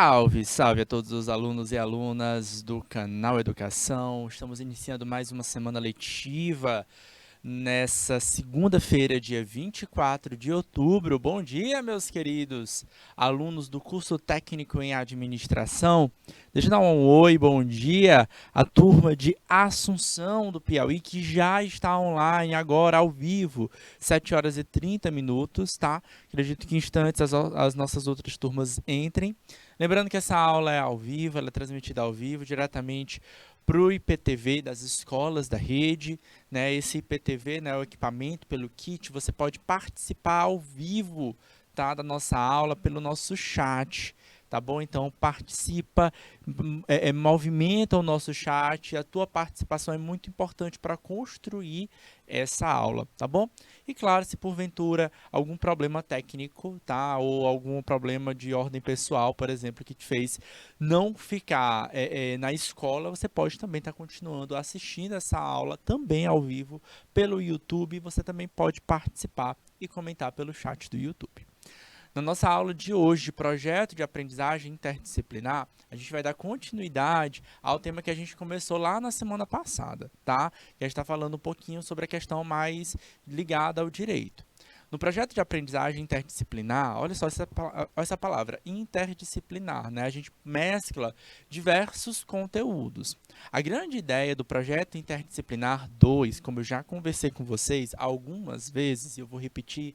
Salve, salve a todos os alunos e alunas do canal Educação. Estamos iniciando mais uma semana letiva nessa segunda-feira, dia 24 de outubro. Bom dia, meus queridos alunos do curso técnico em administração. Deixa eu dar um oi, bom dia à turma de Assunção do Piauí, que já está online agora, ao vivo, 7 horas e 30 minutos, tá? Acredito que em instantes as nossas outras turmas entrem. Lembrando que essa aula é ao vivo, ela é transmitida ao vivo, diretamente para o IPTV das escolas da rede, né? Esse IPTV, né, é o equipamento pelo kit, você pode participar ao vivo, tá, da nossa aula pelo nosso chat, tá bom? Então participa, movimenta o nosso chat, a tua participação é muito importante para construir essa aula, tá bom? E claro, se porventura algum problema técnico, tá, ou algum problema de ordem pessoal, por exemplo, que te fez não ficar na escola, você pode também estar continuando assistindo essa aula também ao vivo pelo YouTube. Você também pode participar e comentar pelo chat do YouTube. Na nossa aula de hoje, de projeto de aprendizagem interdisciplinar, a gente vai dar continuidade ao tema que a gente começou lá na semana passada, tá? Que a gente está falando um pouquinho sobre a questão mais ligada ao direito. No projeto de aprendizagem interdisciplinar, olha só essa palavra, interdisciplinar, né? A gente mescla diversos conteúdos. A grande ideia do projeto interdisciplinar 2, como eu já conversei com vocês algumas vezes, e eu vou repetir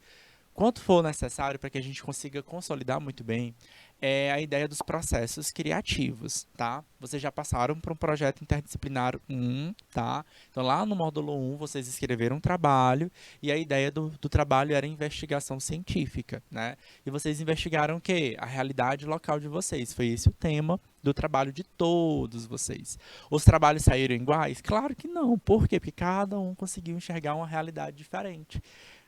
quanto for necessário para que a gente consiga consolidar muito bem, é a ideia dos processos criativos, tá? Vocês já passaram por um projeto interdisciplinar 1, tá? Então, lá no módulo 1, vocês escreveram um trabalho e a ideia do trabalho era investigação científica, né? E vocês investigaram o quê? A realidade local de vocês. Foi esse o tema do trabalho de todos vocês. Os trabalhos saíram iguais? Claro que não. Por quê? Porque cada um conseguiu enxergar uma realidade diferente.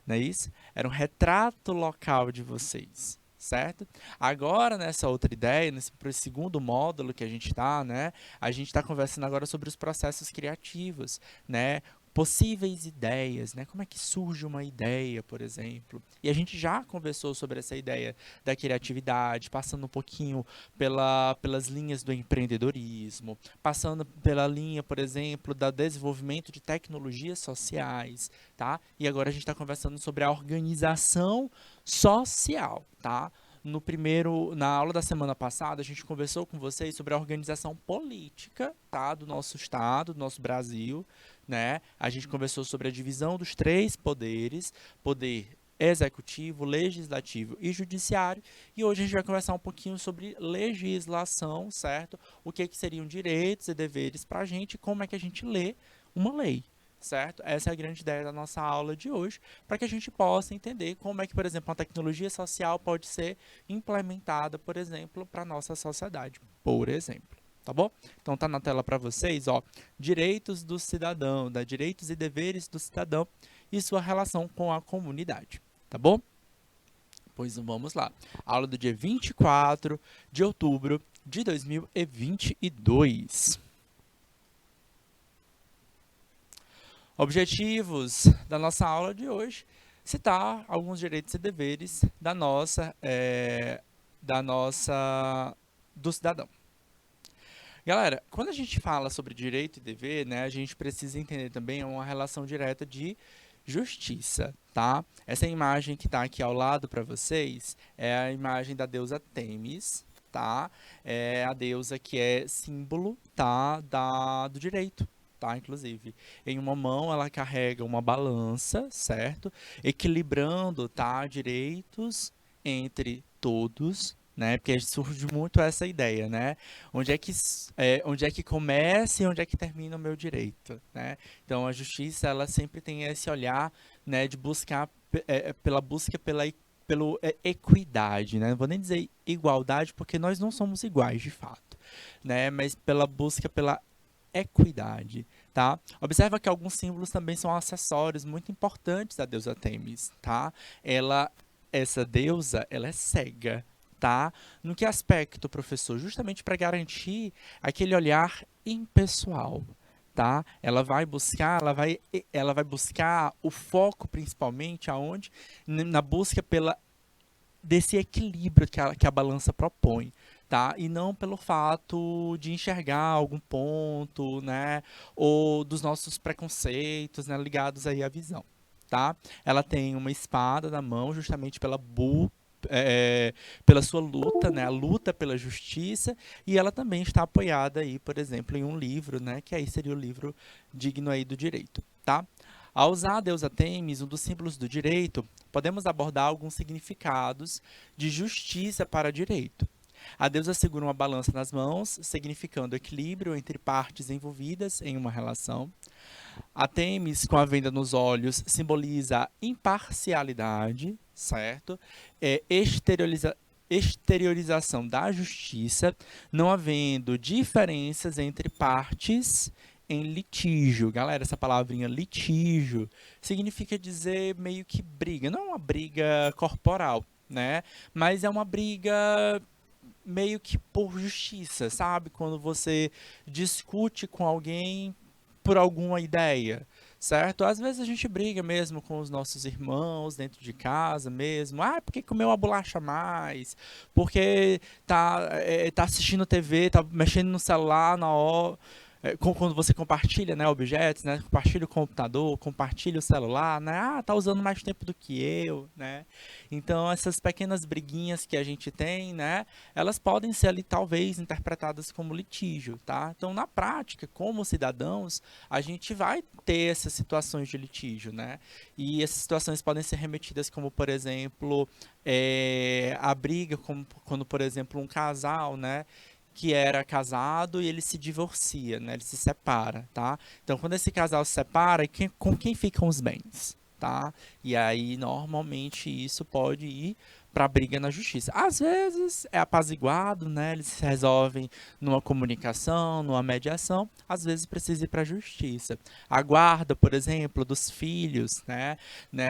Não é isso? Era um retrato local de vocês, certo? Agora, nessa outra ideia, nesse segundo módulo que a gente está, né? A gente está conversando agora sobre os processos criativos, né? Possíveis ideias, né? Como é que surge uma ideia, por exemplo? E a gente já conversou sobre essa ideia da criatividade, passando um pouquinho pelas linhas do empreendedorismo, passando pela linha, por exemplo, do desenvolvimento de tecnologias sociais, tá? E agora a gente está conversando sobre a organização social, tá? Na aula da semana passada, a gente conversou com vocês sobre a organização política, tá? Do nosso estado, do nosso Brasil, né? A gente conversou sobre a divisão dos três poderes, poder executivo, legislativo e judiciário, e hoje a gente vai conversar um pouquinho sobre legislação, certo? O que seriam direitos e deveres para a gente, como é que a gente lê uma lei, certo? Essa é a grande ideia da nossa aula de hoje, para que a gente possa entender como é que, por exemplo, uma tecnologia social pode ser implementada, por exemplo, para a nossa sociedade, por exemplo. Tá bom? Então tá na tela para vocês, ó, direitos do cidadão, direitos e deveres do cidadão e sua relação com a comunidade, tá bom? Pois vamos lá. Aula do dia 24 de outubro de 2022. Objetivos da nossa aula de hoje: citar alguns direitos e deveres do cidadão. Galera, quando a gente fala sobre direito e dever, né, a gente precisa entender também uma relação direta de justiça, tá? Essa imagem que está aqui ao lado para vocês é a imagem da deusa Têmis, tá? É a deusa que é símbolo, tá, do direito. Tá, inclusive, em uma mão ela carrega uma balança, certo? Equilibrando, tá, direitos entre todos, né? Porque surge muito essa ideia, né? Onde é que começa e onde é que termina o meu direito, né? Então a justiça ela sempre tem esse olhar, né, de buscar pela busca pela equidade, né? Não vou nem dizer igualdade porque nós não somos iguais de fato, né? Mas pela busca pela equidade, tá? Observa que alguns símbolos também são acessórios muito importantes da deusa Têmis, tá? Essa deusa, ela é cega, tá? No que aspecto, professor? Justamente para garantir aquele olhar impessoal, tá? Ela vai buscar o foco principalmente aonde? Na busca desse equilíbrio que a balança propõe, tá? E não pelo fato de enxergar algum ponto, né? Ou dos nossos preconceitos, né? Ligados aí à visão, tá? Ela tem uma espada na mão, justamente pela sua luta, né? A luta pela justiça, e ela também está apoiada aí, por exemplo, em um livro, né? Que aí seria o livro digno aí do direito, tá? Ao usar a deusa Têmis, um dos símbolos do direito, podemos abordar alguns significados de justiça para direito. A deusa segura uma balança nas mãos, significando equilíbrio entre partes envolvidas em uma relação. A Têmis, com a venda nos olhos, simboliza a imparcialidade, certo? Exteriorização da justiça, não havendo diferenças entre partes em litígio. Galera, essa palavrinha litígio significa dizer meio que briga. Não é uma briga corporal, né? Mas é uma briga meio que por justiça, sabe? Quando você discute com alguém por alguma ideia, certo? Às vezes a gente briga mesmo com os nossos irmãos dentro de casa mesmo. Ah, porque comeu uma bolacha a mais? Porque tá assistindo TV, tá mexendo no celular na hora. Quando você compartilha, né, objetos, né, compartilha o computador, compartilha o celular, né, tá usando mais tempo do que eu, né, então essas pequenas briguinhas que a gente tem, né, elas podem ser ali talvez interpretadas como litígio, tá, então na prática, como cidadãos, a gente vai ter essas situações de litígio, né, e essas situações podem ser remetidas como, por exemplo, a briga, como quando, por exemplo, um casal, né, que era casado e ele se divorcia, né? Ele se separa, tá? Então, quando esse casal se separa, com quem ficam os bens, tá? E aí, normalmente, isso pode ir para briga na justiça. Às vezes é apaziguado, né? Eles se resolvem numa comunicação, numa mediação. Às vezes precisa ir para a justiça. A guarda, por exemplo, dos filhos, né?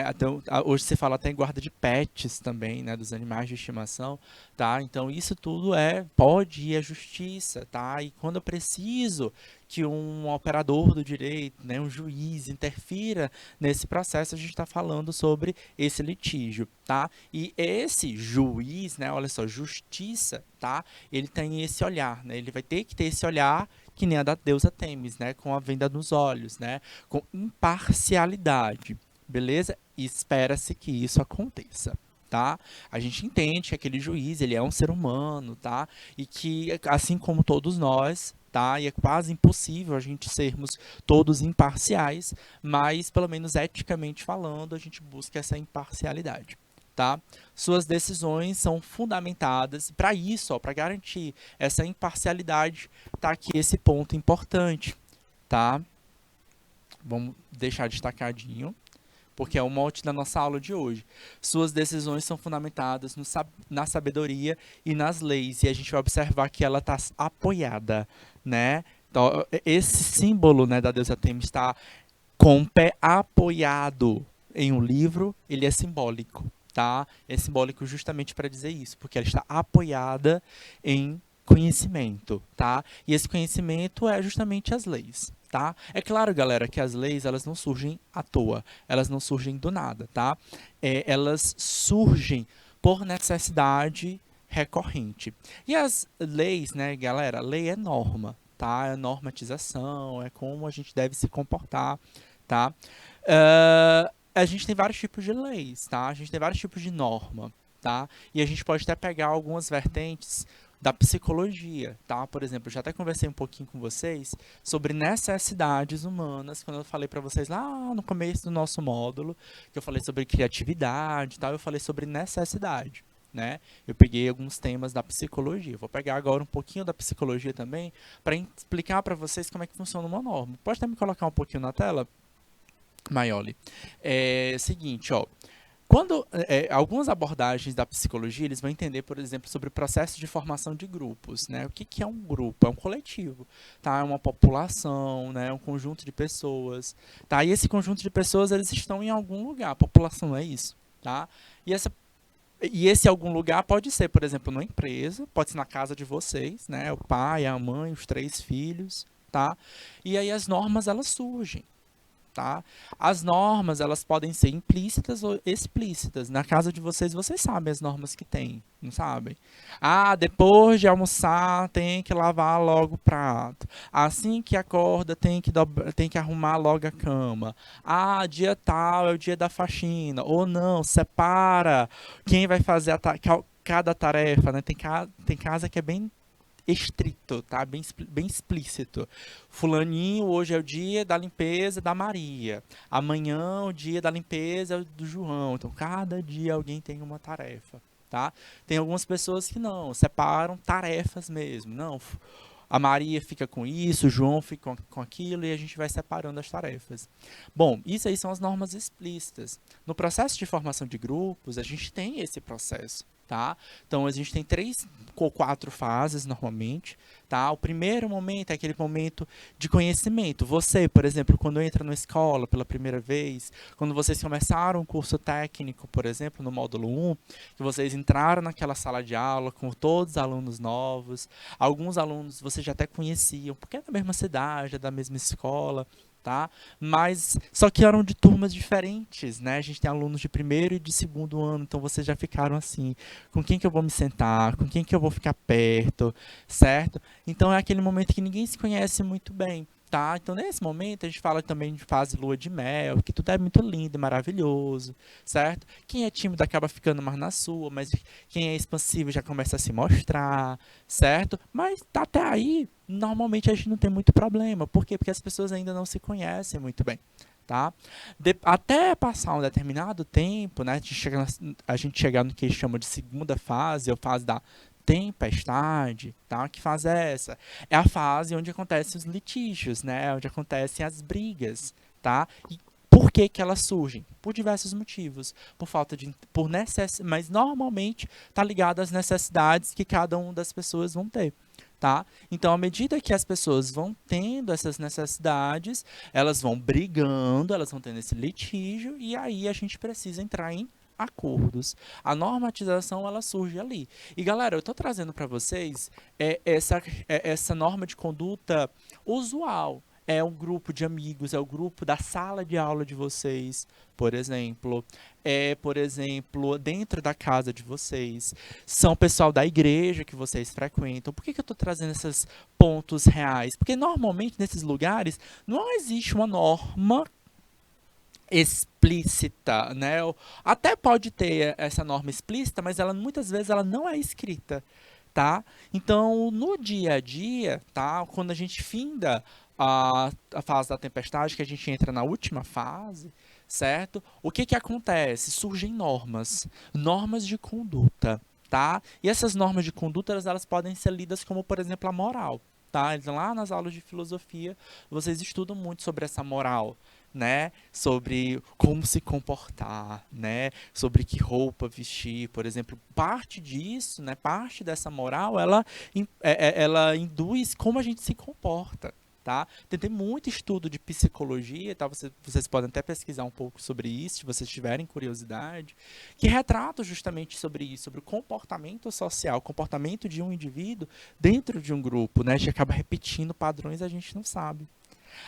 Então, hoje se fala até em guarda de pets também, né? Dos animais de estimação, tá? Então isso tudo pode ir à justiça, tá? E quando eu preciso que um operador do direito, né, um juiz interfira nesse processo, a gente está falando sobre esse litígio, tá? E esse juiz, né, olha só, justiça, tá? Ele tem esse olhar, né? Ele vai ter que ter esse olhar que nem a da deusa Têmis, né, com a venda nos olhos, né, com imparcialidade, beleza? E espera-se que isso aconteça. Tá? A gente entende que aquele juiz, ele é um ser humano, tá? E que, assim como todos nós, tá? E é quase impossível a gente sermos todos imparciais, mas, pelo menos eticamente falando, a gente busca essa imparcialidade, tá? Suas decisões são fundamentadas, para isso, para garantir essa imparcialidade, tá aqui esse ponto importante, tá? Vamos deixar destacadinho, porque é o mote da nossa aula de hoje. Suas decisões são fundamentadas na sabedoria e nas leis, e a gente vai observar que ela está apoiada, né? Então, esse símbolo, né, da deusa Têmis está com o pé apoiado em um livro, ele é simbólico, tá? É simbólico justamente para dizer isso, porque ela está apoiada em conhecimento, tá? E esse conhecimento é justamente as leis, tá? É claro, galera, que as leis, elas não surgem à toa, elas não surgem do nada, tá? Elas surgem por necessidade recorrente. E as leis, né, galera, lei é norma, tá? É normatização, é como a gente deve se comportar, tá? A gente tem vários tipos de leis, tá? A gente tem vários tipos de norma, tá? E a gente pode até pegar algumas vertentes da psicologia, tá? Por exemplo, eu já até conversei um pouquinho com vocês sobre necessidades humanas, quando eu falei para vocês lá no começo do nosso módulo, que eu falei sobre criatividade e tal, eu falei sobre necessidade, né? Eu peguei alguns temas da psicologia. Vou pegar agora um pouquinho da psicologia também para explicar para vocês como é que funciona uma norma. Pode até me colocar um pouquinho na tela, Maioli? Seguinte, ó. Quando algumas abordagens da psicologia, eles vão entender, por exemplo, sobre o processo de formação de grupos, né? O que é um grupo? É um coletivo, tá? É uma população, né? É um conjunto de pessoas, tá? E esse conjunto de pessoas, eles estão em algum lugar. A população é isso, tá? E esse algum lugar pode ser, por exemplo, numa empresa, pode ser na casa de vocês, né? O pai, a mãe, os 3 filhos, tá? E aí as normas, elas surgem, tá? As normas, elas podem ser implícitas ou explícitas. Na casa de vocês, vocês sabem as normas que tem, não sabem? Ah, depois de almoçar, tem que lavar logo o prato. Assim que acorda, tem que arrumar logo a cama. Ah, dia tal é o dia da faxina. Ou não, separa quem vai fazer cada tarefa, né? Tem casa que é bem estrito, tá? Bem explícito. Fulaninho, hoje é o dia da limpeza da Maria. Amanhã, o dia da limpeza do João. Então, cada dia alguém tem uma tarefa, tá? Tem algumas pessoas que não, separam tarefas mesmo. Não, a Maria fica com isso, o João fica com aquilo e a gente vai separando as tarefas. Bom, isso aí são as normas explícitas. No processo de formação de grupos, a gente tem esse processo. Tá? Então, a gente tem 3 ou 4 fases, normalmente. Tá? O primeiro momento é aquele momento de conhecimento. Você, por exemplo, quando entra na escola pela primeira vez, quando vocês começaram um curso técnico, por exemplo, no módulo 1, que vocês entraram naquela sala de aula com todos os alunos novos, alguns alunos vocês já até conheciam, porque é da mesma cidade, é da mesma escola, tá? Mas só que eram de turmas diferentes, né? A gente tem alunos de primeiro e de segundo ano, então vocês já ficaram assim, com quem que eu vou me sentar, com quem que eu vou ficar perto, certo? Então é aquele momento que ninguém se conhece muito bem. Tá? Então, nesse momento, a gente fala também de fase lua de mel, que tudo é muito lindo e maravilhoso, certo? Quem é tímido acaba ficando mais na sua, mas quem é expansivo já começa a se mostrar, certo? Mas até aí, normalmente a gente não tem muito problema. Por quê? Porque as pessoas ainda não se conhecem muito bem. Tá? Até passar um determinado tempo, né, a gente chegar no que chama de segunda fase, ou fase da tempestade, tá? Que fase é essa? É a fase onde acontecem os litígios, né? Onde acontecem as brigas, tá? E por que que elas surgem? Por diversos motivos, mas normalmente está ligado às necessidades que cada uma das pessoas vão ter. Tá? Então, à medida que as pessoas vão tendo essas necessidades, elas vão brigando, elas vão tendo esse litígio, e aí a gente precisa entrar em acordos. A normatização, ela surge ali. E, galera, eu estou trazendo para vocês essa norma de conduta usual. É um grupo de amigos, é o grupo da sala de aula de vocês, por exemplo. É, por exemplo, dentro da casa de vocês. São pessoal da igreja que vocês frequentam. Por que que eu estou trazendo esses pontos reais? Porque, normalmente, nesses lugares, não existe uma norma explícita, né? Até pode ter essa norma explícita, mas ela muitas vezes ela não é escrita, tá? Então, no dia a dia, tá? Quando a gente finda a fase da tempestade, que a gente entra na última fase, certo? O que que acontece? Surgem normas de conduta, tá? E essas normas de conduta, elas podem ser lidas como, por exemplo, a moral, tá? Então, lá nas aulas de filosofia, vocês estudam muito sobre essa moral, né? Sobre como se comportar, né? Sobre que roupa vestir, por exemplo. Parte disso, né? Parte dessa moral, ela induz como a gente se comporta. Tá? Tem muito estudo de psicologia, tá? Vocês podem até pesquisar um pouco sobre isso, se vocês tiverem curiosidade, que retrata justamente sobre isso, sobre o comportamento social, o comportamento de um indivíduo dentro de um grupo, né? A gente acaba repetindo padrões e a gente não sabe.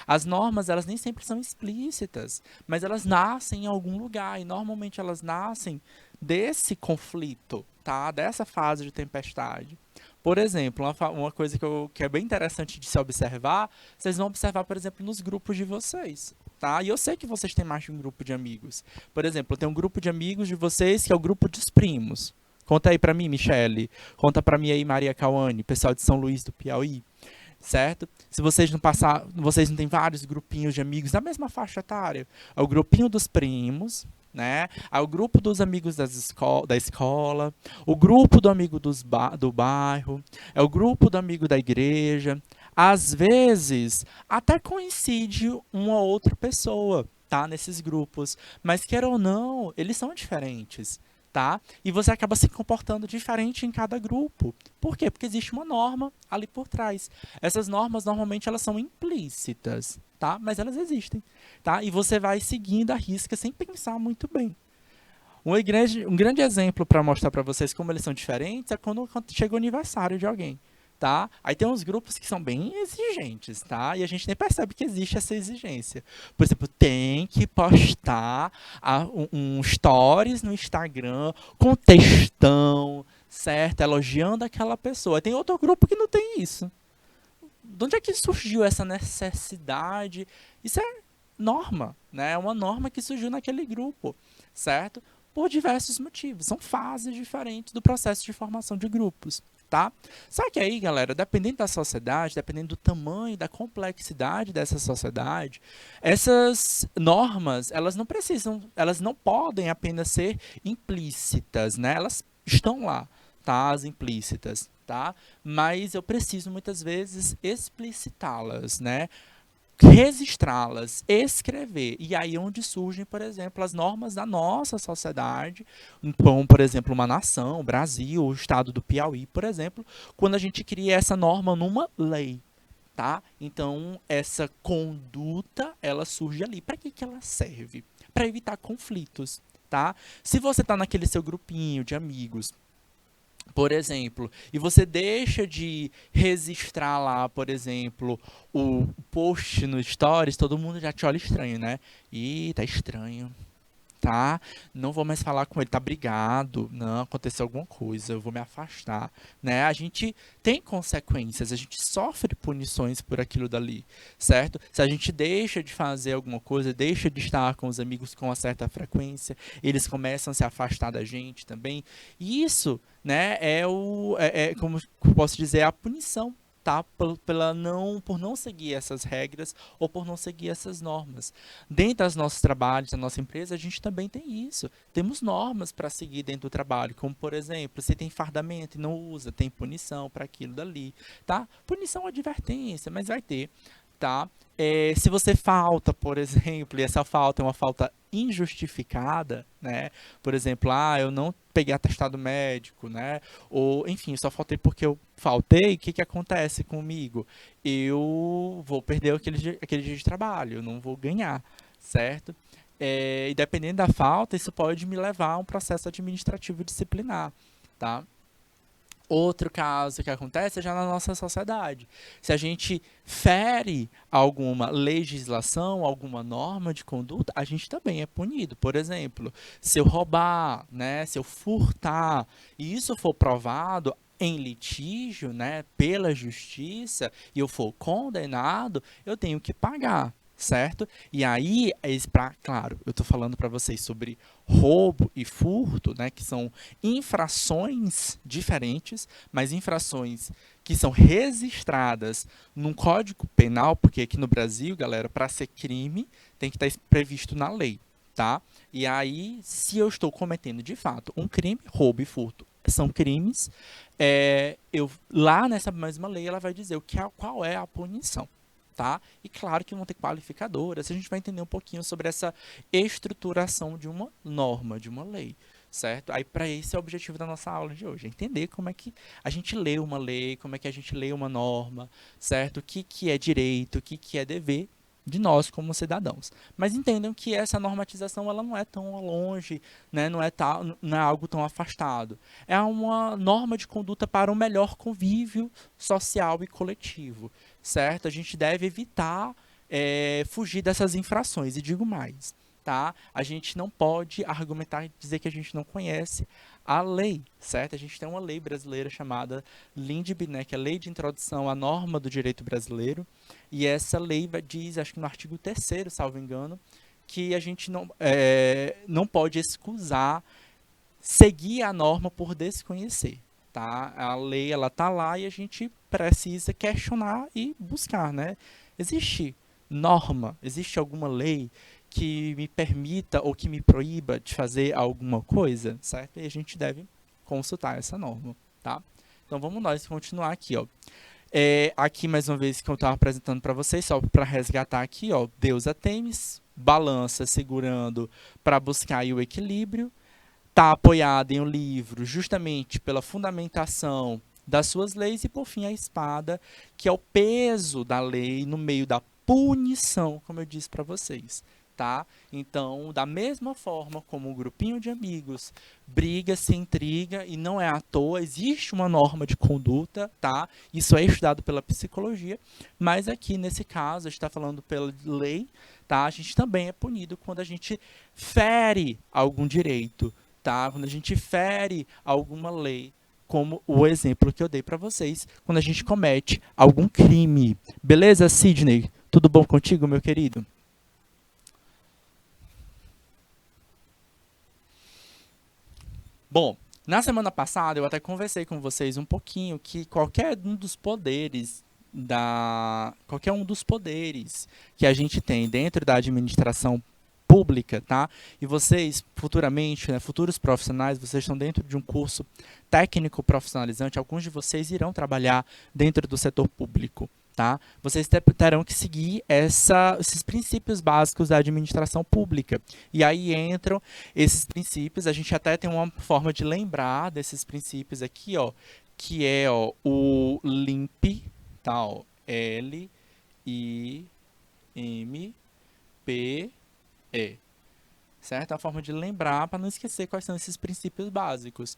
As normas, elas nem sempre são explícitas, mas elas nascem em algum lugar, e normalmente elas nascem desse conflito, tá? Dessa fase de tempestade. Por exemplo, uma coisa que é bem interessante de se observar, vocês vão observar, por exemplo, nos grupos de vocês, tá? E eu sei que vocês têm mais de um grupo de amigos. Por exemplo, tem um grupo de amigos de vocês que é o grupo dos primos. Conta aí pra mim, Michele. Conta pra mim aí, Maria Cauane, pessoal de São Luís do Piauí. Certo? Se vocês vocês não têm vários grupinhos de amigos da mesma faixa etária, é o grupinho dos primos, né? É o grupo dos amigos da escola, o grupo do amigo do bairro, é o grupo do amigo da igreja. Às vezes, até coincide uma ou outra pessoa, tá? Nesses grupos, mas quer ou não, eles são diferentes. Tá? E você acaba se comportando diferente em cada grupo. Por quê? Porque existe uma norma ali por trás. Essas normas, normalmente, elas são implícitas, tá? Mas elas existem, tá? E você vai seguindo a risca sem pensar muito bem. Um grande exemplo para mostrar para vocês como eles são diferentes é quando chega o aniversário de alguém. tá? Aí tem uns grupos que são bem exigentes, tá? E a gente nem percebe que existe essa exigência. Por exemplo, tem que postar um stories no Instagram com textão, certo? Elogiando aquela pessoa. Tem outro grupo que não tem isso. De onde é que surgiu essa necessidade? Isso é norma, né? É uma norma que surgiu naquele grupo, certo? Por diversos motivos. São fases diferentes do processo de formação de grupos, tá? Só que aí, galera, dependendo da sociedade, dependendo do tamanho, da complexidade dessa sociedade, essas normas, elas não precisam, elas não podem apenas ser implícitas, né? Elas estão lá, tá? As implícitas, tá? Mas eu preciso muitas vezes explicitá-las, né? Registrá-las, escrever. E aí é onde surgem, por exemplo, as normas da nossa sociedade, como, por exemplo, uma nação, o Brasil, o estado do Piauí, por exemplo, quando a gente cria essa norma numa lei, tá? Então, essa conduta, ela surge ali. Para que que ela serve? Para evitar conflitos, tá? Se você está naquele seu grupinho de amigos, por exemplo, e você deixa de registrar lá, por exemplo, o post no Stories, todo mundo já te olha estranho, né? Ih, tá estranho, tá? Não vou mais falar com ele, tá brigado, não, aconteceu alguma coisa, eu vou me afastar, né? A gente tem consequências, a gente sofre punições por aquilo dali, certo? Se a gente deixa de fazer alguma coisa, deixa de estar com os amigos com uma certa frequência, eles começam a se afastar da gente também. E isso, né, como eu posso dizer, é a punição, tá? Por não seguir essas regras ou por não seguir essas normas. Dentro dos nossos trabalhos, da nossa empresa, a gente também tem isso. Temos normas para seguir dentro do trabalho, como, por exemplo, se tem fardamento e não usa, tem punição para aquilo dali, tá? Punição é advertência, mas vai ter, tá? Se você falta, por exemplo, e essa falta é uma falta injustificada, né? Por exemplo, eu não peguei atestado médico, né? Ou, enfim, só faltei porque eu faltei, o que que acontece comigo? Eu vou perder aquele dia de trabalho, eu não vou ganhar, certo? E dependendo da falta, isso pode me levar a um processo administrativo disciplinar, tá? Outro caso que acontece é já na nossa sociedade. Se a gente fere alguma legislação, alguma norma de conduta, a gente também é punido. Por exemplo, se eu roubar, né, se eu furtar, e isso for provado em litígio, né, pela justiça, e eu for condenado, eu tenho que pagar, certo? E aí, claro, eu estou falando para vocês sobre roubo e furto, né, que são infrações diferentes, mas infrações que são registradas num Código Penal, porque aqui no Brasil, galera, para ser crime, tem que estar previsto na lei, tá? E aí, se eu estou cometendo de fato um crime, roubo e furto são crimes, lá nessa mesma lei ela vai dizer qual é a punição. Tá? E claro que vão ter qualificadoras, a gente vai entender um pouquinho sobre essa estruturação de uma norma, de uma lei, certo? Aí para esse é o objetivo da nossa aula de hoje, é entender como é que a gente lê uma lei, como é que a gente lê uma norma, certo? O que que é direito, o que que é dever de nós como cidadãos. Mas entendam que essa normatização ela não é tão longe, né? Não é algo tão afastado. É uma norma de conduta para um melhor convívio social e coletivo, certo? A gente deve evitar fugir dessas infrações. E digo mais, tá? A gente não pode argumentar e dizer que a gente não conhece a lei, certo? A gente tem uma lei brasileira chamada LINDB, né, que é a Lei de Introdução à Norma do Direito Brasileiro, e essa lei diz, acho que no artigo 3º, salvo engano, que a gente não pode excusar seguir a norma por desconhecer, tá? A lei, ela tá lá e a gente precisa questionar e buscar, né? Existe norma, existe alguma lei que me permita ou que me proíba de fazer alguma coisa, certo? E a gente deve consultar essa norma, tá? Então vamos nós continuar aqui, ó. Aqui mais uma vez que eu estava apresentando para vocês, só para resgatar aqui, ó, deusa Têmis, balança segurando para buscar aí o equilíbrio, está apoiada em um livro justamente pela fundamentação das suas leis e, por fim, a espada, que é o peso da lei no meio da punição, como eu disse para vocês, tá? Então, da mesma forma como um grupinho de amigos briga, se intriga e não é à toa, existe uma norma de conduta, tá? Isso é estudado pela psicologia, mas aqui nesse caso, a gente está falando pela lei, tá? A gente também é punido quando a gente fere algum direito, tá? Quando a gente fere alguma lei, como o exemplo que eu dei para vocês, quando a gente comete algum crime. Beleza, Sidney? Tudo bom contigo, meu querido? Bom, na semana passada eu até conversei com vocês um pouquinho que qualquer um dos poderes que a gente tem dentro da administração pública, tá? E vocês futuramente, né, futuros profissionais, vocês estão dentro de um curso técnico profissionalizante, alguns de vocês irão trabalhar dentro do setor público. Tá? Vocês terão que seguir esses princípios básicos da administração pública. E aí entram esses princípios, a gente até tem uma forma de lembrar desses princípios aqui, ó, que é ó, o LIMP, tá, ó, L, I, M, P, E. Certo? É uma forma de lembrar para não esquecer quais são esses princípios básicos.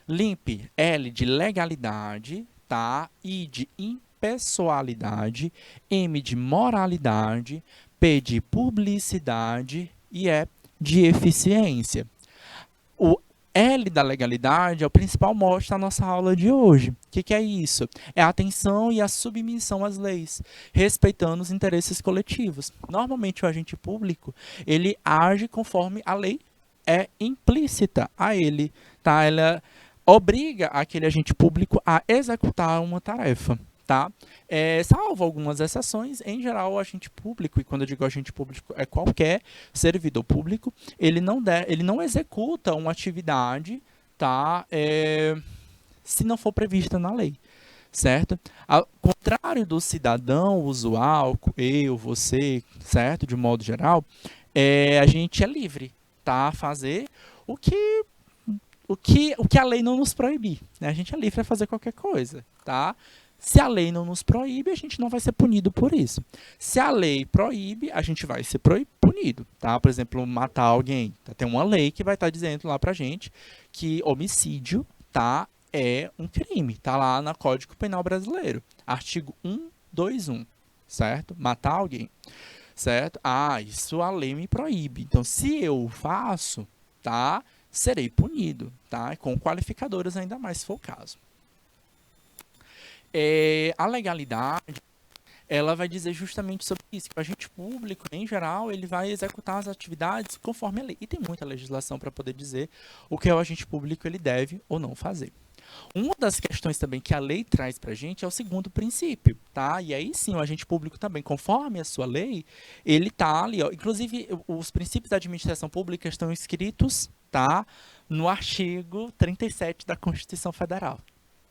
LIMP, L de legalidade, tá? I de impessoalidade, M de moralidade, P de publicidade e E de eficiência. O L da legalidade é o principal mote da nossa aula de hoje. O que é isso? É a atenção e a submissão às leis, respeitando os interesses coletivos. Normalmente o agente público, ele age conforme a lei é implícita a ele, tá? Ela obriga aquele agente público a executar uma tarefa. Tá? Salvo algumas exceções, em geral, o agente público, e quando eu digo agente público, é qualquer servidor público, ele não executa uma atividade, tá? Se não for prevista na lei, certo? Ao contrário do cidadão usual, eu, você, certo? De modo geral, a gente é livre, tá? A fazer o que, o que a lei não nos proibir, né? A gente é livre a fazer qualquer coisa, tá? Se a lei não nos proíbe, a gente não vai ser punido por isso. Se a lei proíbe, a gente vai ser punido, tá? Por exemplo, matar alguém. Tá? Tem uma lei que vai estar dizendo lá pra gente que homicídio, tá, é um crime. Tá lá no Código Penal Brasileiro. Artigo 121, certo? Matar alguém, certo? Ah, isso a lei me proíbe. Então, se eu faço, tá, serei punido, tá? Com qualificadores ainda mais se for o caso. A legalidade, ela vai dizer justamente sobre isso, que o agente público, em geral, ele vai executar as atividades conforme a lei. E tem muita legislação para poder dizer o que o agente público ele deve ou não fazer. Uma das questões também que a lei traz para a gente é o segundo princípio, tá? E aí sim, o agente público também, conforme a sua lei, ele tá ali, ó. Inclusive, os princípios da administração pública estão escritos, tá? No artigo 37 da Constituição Federal.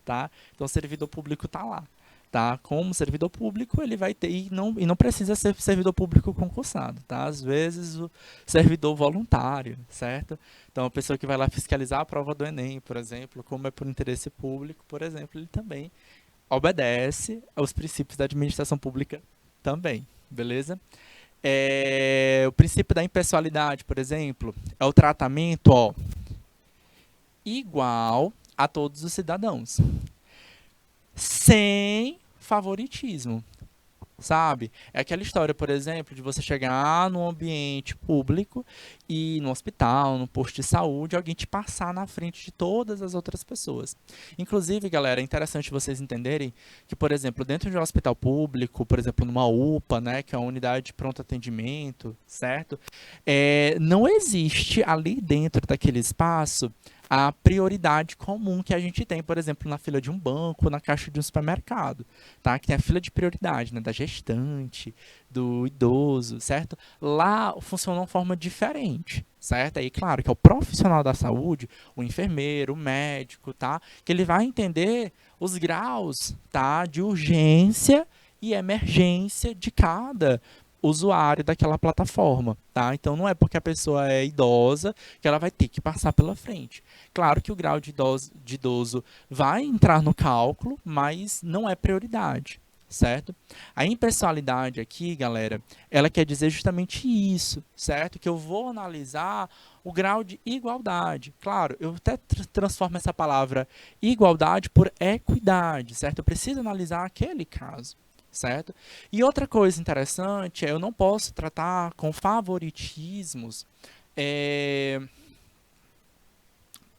Tá? Então, o servidor público está lá. Tá? Como servidor público, ele vai ter, e não precisa ser servidor público concursado, tá? Às vezes, o servidor voluntário, certo? Então, a pessoa que vai lá fiscalizar a prova do Enem, por exemplo, como é por interesse público, por exemplo, ele também obedece aos princípios da administração pública também, beleza? O princípio da impessoalidade, por exemplo, é o tratamento, ó, igual a todos os cidadãos, sem favoritismo, sabe? É aquela história, por exemplo, de você chegar num ambiente público e no hospital, no posto de saúde, alguém te passar na frente de todas as outras pessoas. Inclusive, galera, é interessante vocês entenderem que, por exemplo, dentro de um hospital público, por exemplo, numa UPA, né, que é a unidade de pronto atendimento, certo? Não existe ali dentro daquele espaço a prioridade comum que a gente tem, por exemplo, na fila de um banco, na caixa de um supermercado, tá? Que tem a fila de prioridade, né? Da gestante, do idoso, certo? Lá funciona de uma forma diferente, certo? Aí, claro, que é o profissional da saúde, o enfermeiro, o médico, tá? Que ele vai entender os graus, tá? De urgência e emergência de cada usuário daquela plataforma, tá? Então, não é porque a pessoa é idosa que ela vai ter que passar pela frente. Claro que o grau de idoso vai entrar no cálculo, mas não é prioridade, certo? A impessoalidade aqui, galera, ela quer dizer justamente isso, certo? Que eu vou analisar o grau de igualdade. Claro, eu até transformo essa palavra igualdade por equidade, certo? Eu preciso analisar aquele caso, certo? E outra coisa interessante é eu não posso tratar com favoritismos,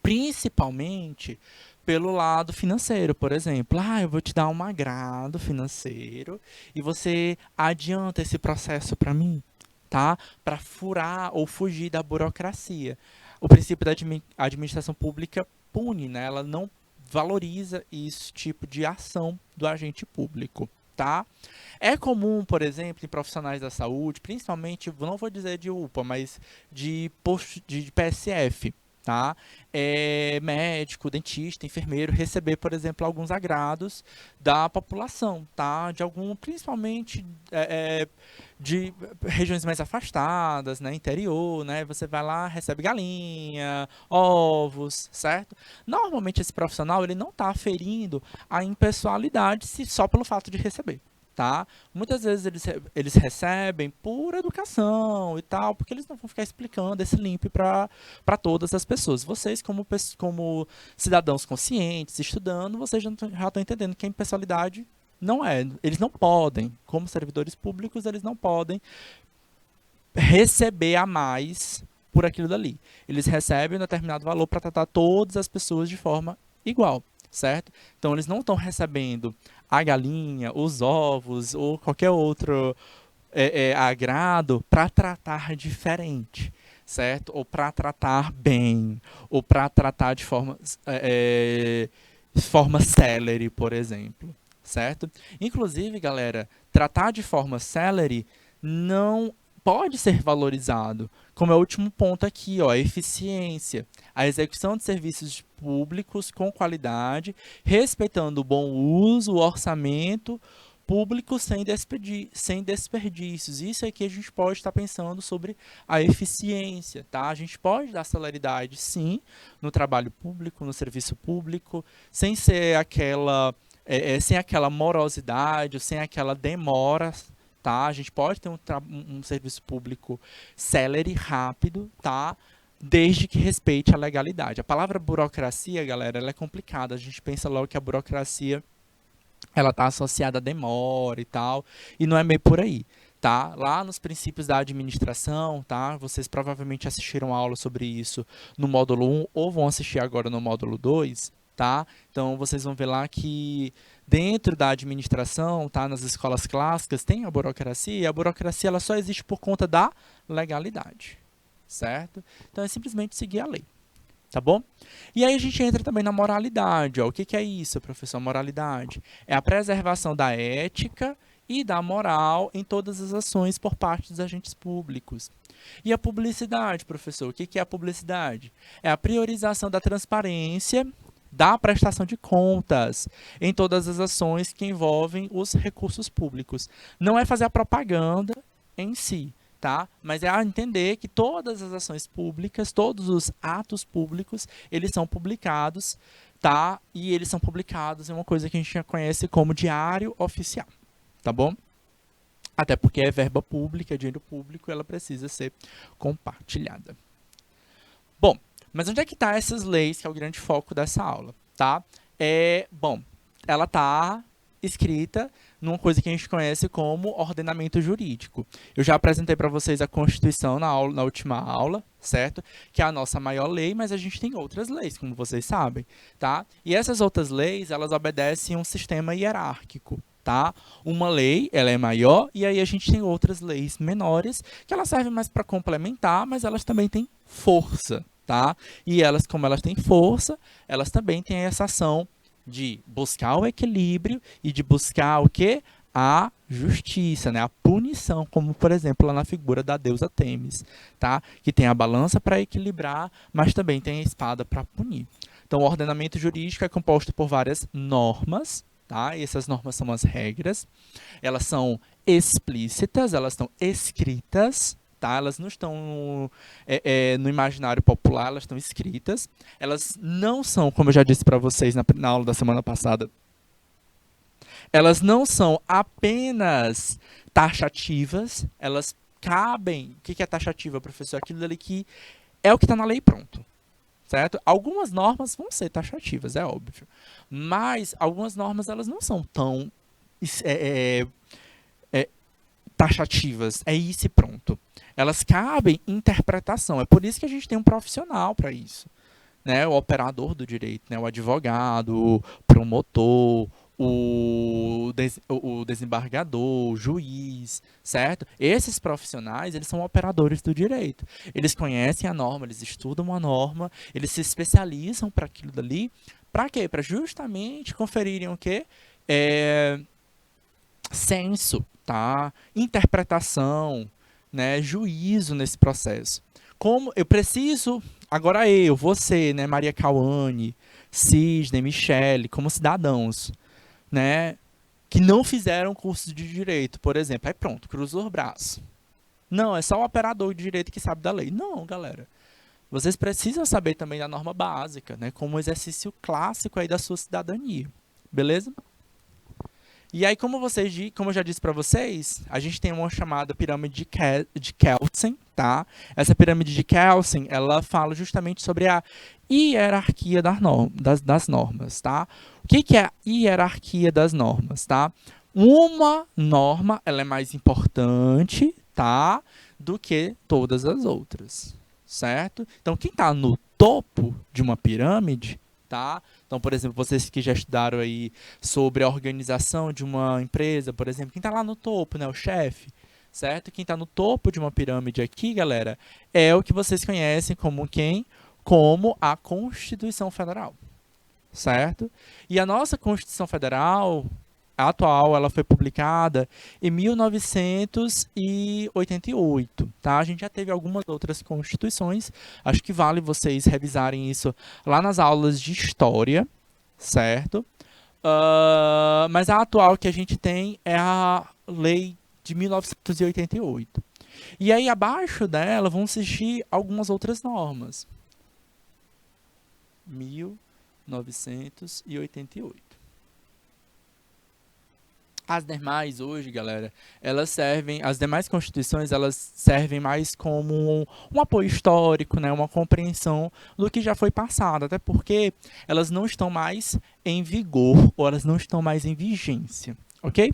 principalmente pelo lado financeiro, por exemplo. Eu vou te dar um agrado financeiro e você adianta esse processo para mim, tá? Para furar ou fugir da burocracia. O princípio da administração pública pune, né? Ela não valoriza esse tipo de ação do agente público, tá? É comum, por exemplo, em profissionais da saúde, principalmente, não vou dizer de UPA, mas de posto de PSF, tá? Médico, dentista, enfermeiro receber, por exemplo, alguns agrados da população, tá? De algum, principalmente de regiões mais afastadas, né? Interior, né? Você vai lá, recebe galinha, ovos, certo? Normalmente esse profissional ele não está aferindo a impessoalidade só pelo fato de receber. Tá? Muitas vezes eles recebem por educação e tal, porque eles não vão ficar explicando esse limp para todas as pessoas. Vocês, como cidadãos conscientes, estudando, vocês já estão entendendo que a impessoalidade não é. Eles não podem, como servidores públicos, eles não podem receber a mais por aquilo dali. Eles recebem um determinado valor para tratar todas as pessoas de forma igual, certo? Então, eles não estão recebendo a galinha, os ovos ou qualquer outro agrado para tratar diferente, certo? Ou para tratar bem, ou para tratar de forma celery, por exemplo, certo? Inclusive, galera, tratar de forma celery não pode ser valorizado, como é o último ponto aqui, ó, a eficiência, a execução de serviços públicos com qualidade, respeitando o bom uso, o orçamento público sem desperdícios. Isso aqui a gente pode estar pensando sobre a eficiência, tá? A gente pode dar celeridade, sim, no trabalho público, no serviço público, sem ser sem aquela morosidade, sem aquela demora, tá? A gente pode ter um serviço público célere, rápido, tá? Desde que respeite a legalidade. A palavra burocracia, galera, ela é complicada. A gente pensa logo que a burocracia ela está associada a demora e tal, e não é meio por aí, tá? Lá nos princípios da administração, tá? Vocês provavelmente assistiram aula sobre isso no módulo 1 ou vão assistir agora no módulo 2, tá? Então vocês vão ver lá que dentro da administração, tá, nas escolas clássicas tem a burocracia, e a burocracia ela só existe por conta da legalidade, certo? Então é simplesmente seguir a lei. Tá bom? E aí a gente entra também na moralidade. Ó. O que é isso, professor? Moralidade é a preservação da ética e da moral em todas as ações por parte dos agentes públicos. E a publicidade, professor? O que é a publicidade? É a priorização da transparência da prestação de contas em todas as ações que envolvem os recursos públicos. Não é fazer a propaganda em si, tá? Mas é a entender que todas as ações públicas, todos os atos públicos, eles são publicados, tá? E eles são publicados em uma coisa que a gente já conhece como diário oficial, tá bom? Até porque é verba pública, é dinheiro público, ela precisa ser compartilhada. Bom, mas onde é que tá essas leis, que é o grande foco dessa aula, tá? Bom, ela tá escrita numa coisa que a gente conhece como ordenamento jurídico. Eu já apresentei para vocês a Constituição na última aula, certo? Que é a nossa maior lei, mas a gente tem outras leis, como vocês sabem, tá? E essas outras leis, elas obedecem a um sistema hierárquico, tá? Uma lei, ela é maior, e aí a gente tem outras leis menores, que elas servem mais para complementar, mas elas também têm força, tá? E elas, como elas têm força, elas também têm essa ação de buscar o equilíbrio e de buscar o quê? A justiça, né? A punição, como por exemplo lá na figura da deusa Têmis, tá? Que tem a balança para equilibrar, mas também tem a espada para punir. Então, o ordenamento jurídico é composto por várias normas, tá? E essas normas são as regras. Elas são explícitas, elas estão escritas, tá? Elas não estão no imaginário popular, elas estão escritas. Elas não são, como eu já disse para vocês na aula da semana passada, Elas não são apenas taxativas, elas cabem. O que é taxativa, professor? Aquilo dali que é o que está na lei, pronto. Certo? Algumas normas vão ser taxativas, é óbvio. Mas algumas normas elas não são tão é, é, taxativas. É isso e pronto. Elas cabem em interpretação. É por isso que a gente tem um profissional para isso. Né? O operador do direito, né? O advogado, o promotor, o desembargador, o juiz, certo? Esses profissionais, eles são operadores do direito. Eles conhecem a norma, eles estudam a norma, eles se especializam para aquilo dali. Para quê? Para justamente conferirem o quê? Senso, tá? Interpretação, né? Juízo nesse processo. Como eu preciso, agora você, né, Maria Cauane, Sidney, Michele, como cidadãos, né, que não fizeram curso de direito, por exemplo, aí pronto, cruzou os braços. Não, é só o operador de direito que sabe da lei. Não, galera. Vocês precisam saber também da norma básica, né, como exercício clássico aí da sua cidadania. Beleza? E aí, como eu já disse para vocês, a gente tem uma chamada pirâmide de Kelsen, tá? Essa pirâmide de Kelsen, ela fala justamente sobre a hierarquia das normas, tá? O que é a hierarquia das normas, tá? Uma norma, ela é mais importante, tá? Do que todas as outras, certo? Então, quem está no topo de uma pirâmide, tá? Então, por exemplo, vocês que já estudaram aí sobre a organização de uma empresa, por exemplo, quem está lá no topo, né, o chefe, certo? Quem está no topo de uma pirâmide aqui, galera, é o que vocês conhecem como quem? Como a Constituição Federal, certo? E a nossa Constituição Federal atual, ela foi publicada em 1988, tá? A gente já teve algumas outras constituições, acho que vale vocês revisarem isso lá nas aulas de história, certo? Mas a atual que a gente tem é a lei de 1988. E aí abaixo dela vão surgir algumas outras normas. 1988. As demais hoje, galera, as demais constituições, elas servem mais como um apoio histórico, né, uma compreensão do que já foi passado, até porque elas não estão mais em vigor, ou elas não estão mais em vigência, ok?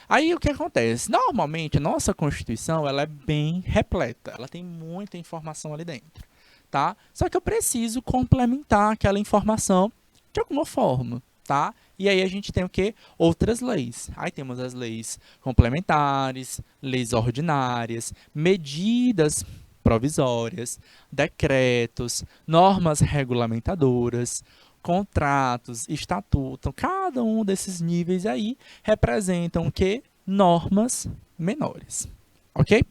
Aí o que acontece? Normalmente a nossa Constituição, ela é bem repleta, ela tem muita informação ali dentro, tá? Só que eu preciso complementar aquela informação de alguma forma, tá? E aí a gente tem o quê? Outras leis. Aí temos as leis complementares, leis ordinárias, medidas provisórias, decretos, normas regulamentadoras, contratos, estatuto. Cada um desses níveis aí representam o quê? Normas menores. Ok?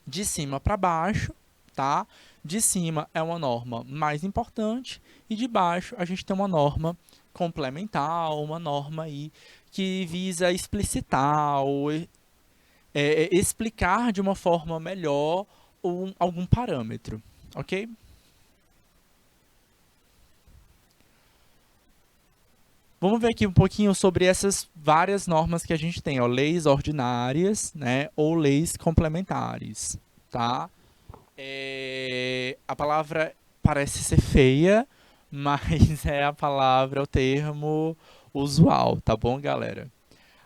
De cima para baixo, tá? De cima é uma norma mais importante e de baixo a gente tem uma norma complementar, uma norma aí que visa explicitar ou explicar de uma forma melhor algum parâmetro, ok? Vamos ver aqui um pouquinho sobre essas várias normas que a gente tem, ó, leis ordinárias, né, ou leis complementares, tá? A palavra parece ser feia, mas é a palavra, é o termo usual, tá bom, galera?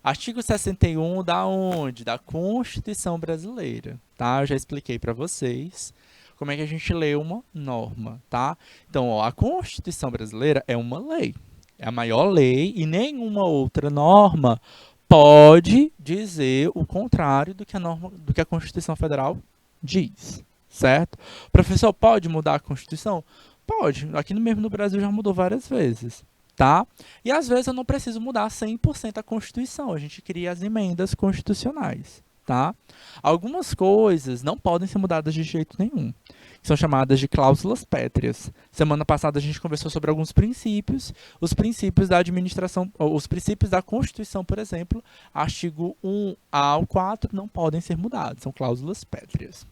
Artigo 61 da onde? Da Constituição Brasileira, tá? Eu já expliquei para vocês como é que a gente lê uma norma, tá? Então, ó, a Constituição Brasileira é uma lei, é a maior lei e nenhuma outra norma pode dizer o contrário do que a norma, do que a Constituição Federal diz, certo? Professor, pode mudar a Constituição? Pode. Aqui mesmo no Brasil já mudou várias vezes, tá? E às vezes eu não preciso mudar 100% a Constituição, a gente cria as emendas constitucionais, tá? Algumas coisas não podem ser mudadas de jeito nenhum, que são chamadas de cláusulas pétreas. Semana passada a gente conversou sobre alguns princípios, os princípios da administração, os princípios da Constituição, por exemplo, artigo 1 ao 4 não podem ser mudados, são cláusulas pétreas.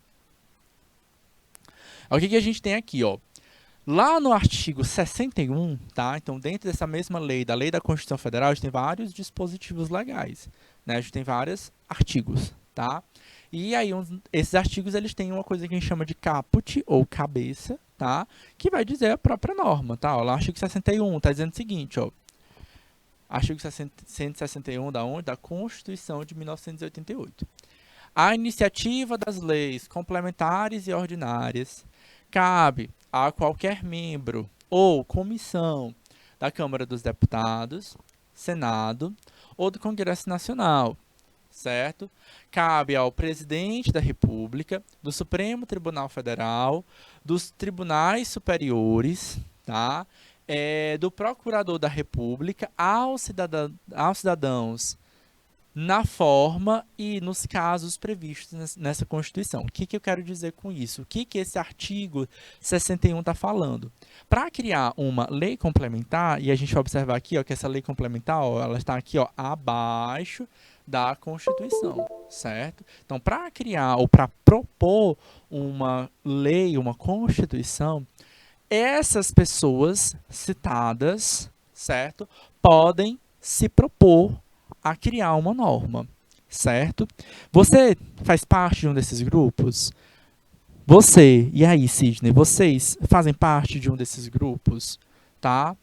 O que a gente tem aqui, ó? Lá no artigo 61, tá? Então, dentro dessa mesma lei, da Lei da Constituição Federal, a gente tem vários dispositivos legais, né? A gente tem vários artigos, tá? E aí, esses artigos, eles têm uma coisa que a gente chama de caput, ou cabeça, tá? Que vai dizer a própria norma, tá? Ó, lá no artigo 61, tá dizendo o seguinte, ó. Artigo 161 da onde? Da Constituição de 1988. A iniciativa das leis complementares e ordinárias cabe a qualquer membro ou comissão da Câmara dos Deputados, Senado ou do Congresso Nacional, certo? Cabe ao presidente da República, do Supremo Tribunal Federal, dos tribunais superiores, tá? Do Procurador da República aos cidadãos na forma e nos casos previstos nessa Constituição. O que eu quero dizer com isso? O que esse artigo 61 está falando? Para criar uma lei complementar, e a gente vai observar aqui ó, que essa lei complementar, ó, ela está aqui ó, abaixo da Constituição, certo? Então, para criar ou para propor uma lei, uma Constituição, essas pessoas citadas, certo? Podem se propor a criar uma norma, certo? Você faz parte de um desses grupos? Você, e aí, Sidney, vocês fazem parte de um desses grupos, tá?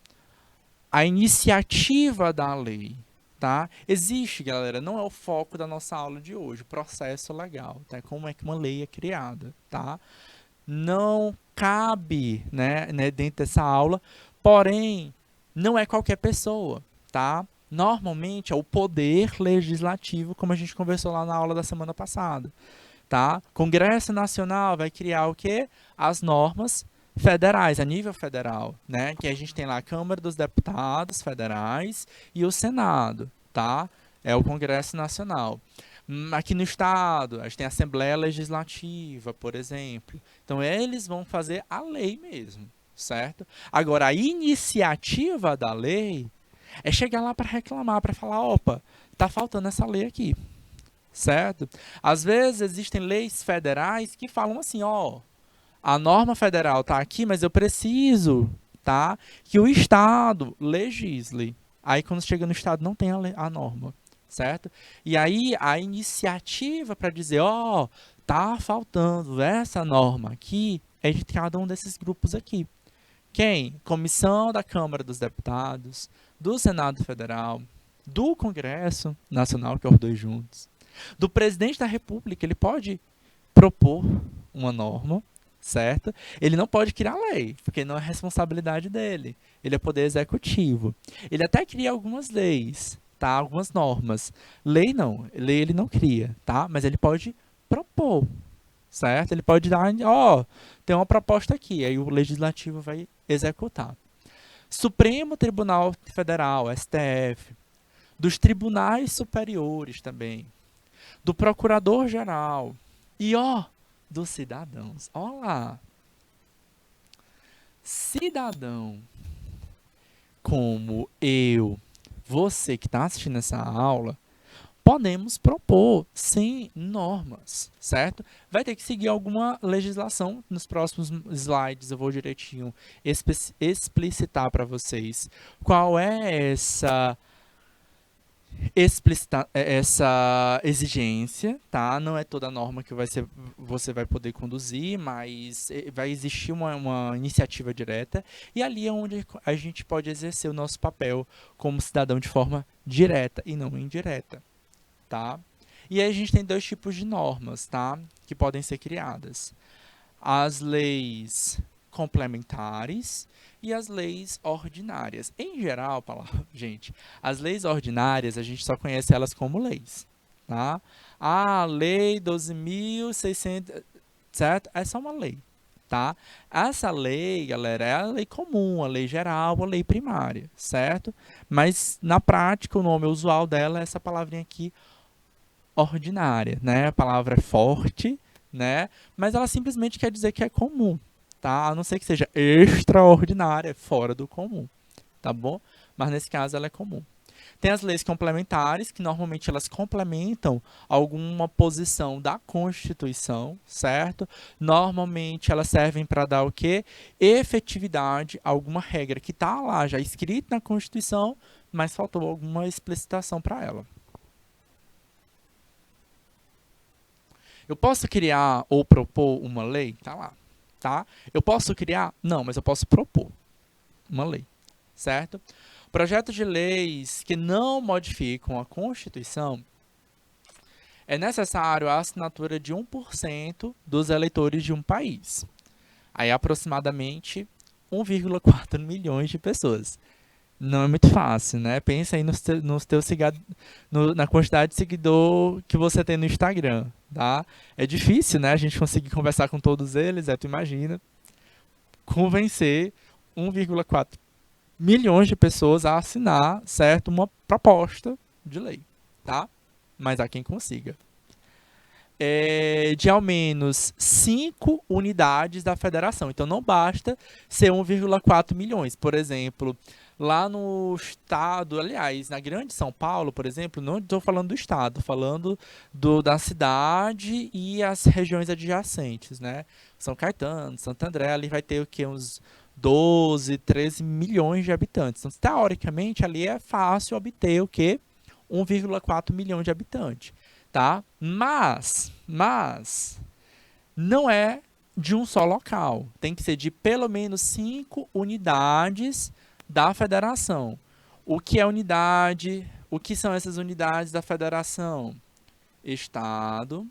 A iniciativa da lei, tá? Existe, galera, não é o foco da nossa aula de hoje, o processo legal, tá? Como é que uma lei é criada, tá? Não cabe, né, dentro dessa aula, porém, não é qualquer pessoa, tá? Normalmente é o poder legislativo, como a gente conversou lá na aula da semana passada, tá? Congresso Nacional vai criar o quê? As normas federais, a nível federal, né? Que a gente tem lá a Câmara dos Deputados Federais e o Senado, tá? É o Congresso Nacional. Aqui no estado, a gente tem a Assembleia Legislativa, por exemplo. Então, eles vão fazer a lei mesmo, certo? Agora, a iniciativa da lei é chegar lá para reclamar, para falar, opa, tá faltando essa lei aqui, certo? Às vezes existem leis federais que falam assim, ó, a norma federal tá aqui, mas eu preciso, tá, que o estado legisle. Aí quando chega no estado não tem a norma, certo? E aí a iniciativa para dizer, ó, tá faltando essa norma aqui é de cada um desses grupos aqui. Quem? Comissão da Câmara dos Deputados, do Senado Federal, do Congresso Nacional, que é os dois juntos, do presidente da República. Ele pode propor uma norma, certo? Ele não pode criar lei, porque não é responsabilidade dele. Ele é poder executivo. Ele até cria algumas leis, tá? Algumas normas. Lei não, lei ele não cria, tá? Mas ele pode propor, certo? Ele pode dar, ó, tem uma proposta aqui, aí o legislativo vai executar. Supremo Tribunal Federal, STF, dos tribunais superiores também, do Procurador-Geral e, ó, dos cidadãos. Ó lá. Cidadão como eu, você que está assistindo essa aula, podemos propor, sim, normas, certo? Vai ter que seguir alguma legislação. Nos próximos slides eu vou direitinho explicitar para vocês qual é essa exigência, tá? Não é toda norma que você vai poder conduzir, mas vai existir uma iniciativa direta e ali é onde a gente pode exercer o nosso papel como cidadão de forma direta e não indireta, tá? E aí a gente tem dois tipos de normas, tá? Que podem ser criadas. As leis complementares e as leis ordinárias. Em geral, gente, as leis ordinárias a gente só conhece elas como leis, tá? A lei 12.600, certo? Essa é uma lei, tá? Essa lei, galera, é a lei comum, a lei geral, a lei primária, certo? Mas na prática o nome usual dela é essa palavrinha aqui, ordinária, né? A palavra é forte, né? Mas ela simplesmente quer dizer que é comum, tá? A não ser que seja extraordinária, fora do comum, tá bom? Mas nesse caso ela é comum. Tem as leis complementares, que normalmente elas complementam alguma posição da Constituição, certo? Normalmente elas servem para dar o quê? Efetividade a alguma regra que está lá já escrita na Constituição, mas faltou alguma explicitação para ela. Eu posso criar ou propor uma lei? Tá lá, tá? Eu posso criar? Não, mas eu posso propor uma lei, certo? Projetos de leis que não modificam a Constituição, é necessário a assinatura de 1% dos eleitores de um país. Aí, aproximadamente 1,4 milhões de pessoas. Não é muito fácil, né? Pensa aí na quantidade de seguidor que você tem no Instagram, tá? É difícil, né? A gente conseguir conversar com todos eles, tu imagina, convencer 1,4 milhões de pessoas a assinar, certo, uma proposta de lei, tá? Mas há quem consiga. De ao menos 5 unidades da federação. Então, não basta ser 1,4 milhões. Por exemplo, lá no estado, aliás, na grande São Paulo, por exemplo, não estou falando do estado, estou falando da cidade e as regiões adjacentes, né? São Caetano, Santo André, ali vai ter o quê? Uns 12, 13 milhões de habitantes. Então, teoricamente, ali é fácil obter o quê? 1,4 milhão de habitantes, tá? Mas não é de um só local. Tem que ser de pelo menos 5 unidades da federação. O que é unidade? O que são essas unidades da federação? Estado,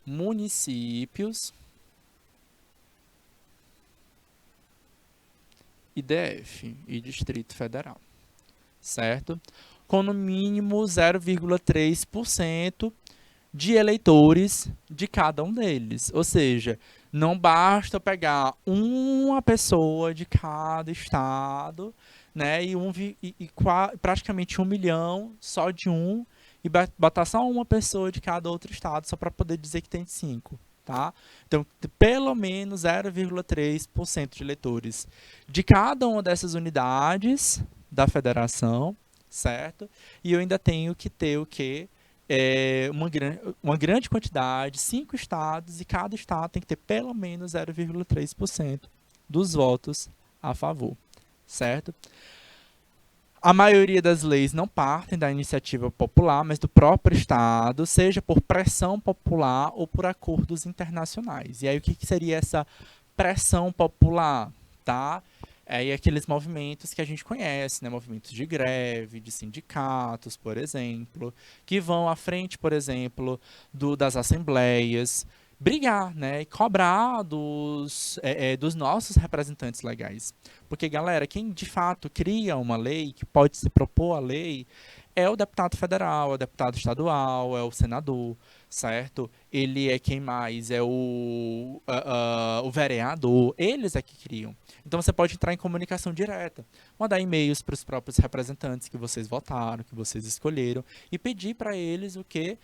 municípios e DF, e Distrito Federal, certo? Com no mínimo 0,3% de eleitores de cada um deles. Ou seja, não basta pegar uma pessoa de cada estado, né, e praticamente 1 milhão só de um, e botar só uma pessoa de cada outro estado só para poder dizer que tem 5. Tá? Então, pelo menos 0,3% de eleitores de cada uma dessas unidades da federação, certo? E eu ainda tenho que ter o quê? Uma grande quantidade, 5 estados, e cada estado tem que ter pelo menos 0,3% dos votos a favor, certo? A maioria das leis não partem da iniciativa popular, mas do próprio Estado, seja por pressão popular ou por acordos internacionais. E aí, o que seria essa pressão popular? Tá? E aqueles movimentos que a gente conhece, né? Movimentos de greve, de sindicatos, por exemplo, que vão à frente, por exemplo, das assembleias, brigar, né, e cobrar dos nossos representantes legais. Porque, galera, quem de fato cria uma lei, que pode se propor a lei, é o deputado federal, é o deputado estadual, é o senador, certo? Ele é quem mais? É o vereador. Eles é que criam. Então, você pode entrar em comunicação direta, mandar e-mails para os próprios representantes que vocês votaram, que vocês escolheram, e pedir para eles o quê?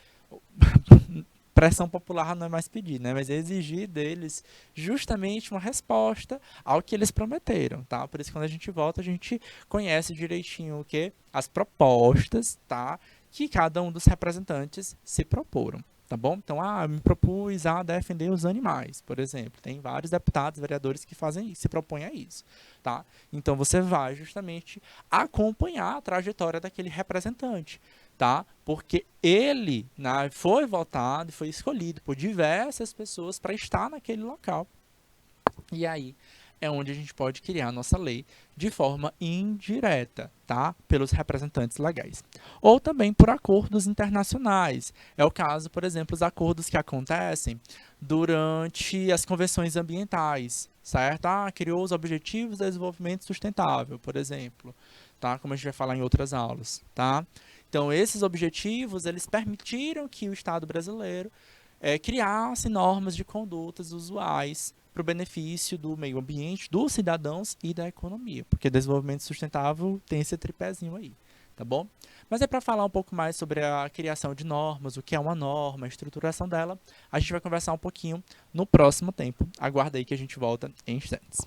Pressão popular não é mais pedir, né? Mas é exigir deles justamente uma resposta ao que eles prometeram, tá? Por isso, quando a gente vota, a gente conhece direitinho o que? As propostas, tá? Que cada um dos representantes se proporam, tá bom? Então, eu me propus a defender os animais, por exemplo. Tem vários deputados, vereadores que fazem isso, se propõem a isso, tá? Então, você vai justamente acompanhar a trajetória daquele representante, tá? Porque ele foi votado e foi escolhido por diversas pessoas para estar naquele local. E aí é onde a gente pode criar a nossa lei de forma indireta, tá? Pelos representantes legais. Ou também por acordos internacionais. É o caso, por exemplo, os acordos que acontecem durante as convenções ambientais, certo? Criou os Objetivos de Desenvolvimento Sustentável, por exemplo, tá? Como a gente vai falar em outras aulas, tá? Então, esses objetivos, eles permitiram que o Estado brasileiro criasse normas de condutas usuais para o benefício do meio ambiente, dos cidadãos e da economia, porque desenvolvimento sustentável tem esse tripézinho aí, tá bom? Mas para falar um pouco mais sobre a criação de normas, o que é uma norma, a estruturação dela, a gente vai conversar um pouquinho no próximo tempo. Aguarda aí que a gente volta em instantes.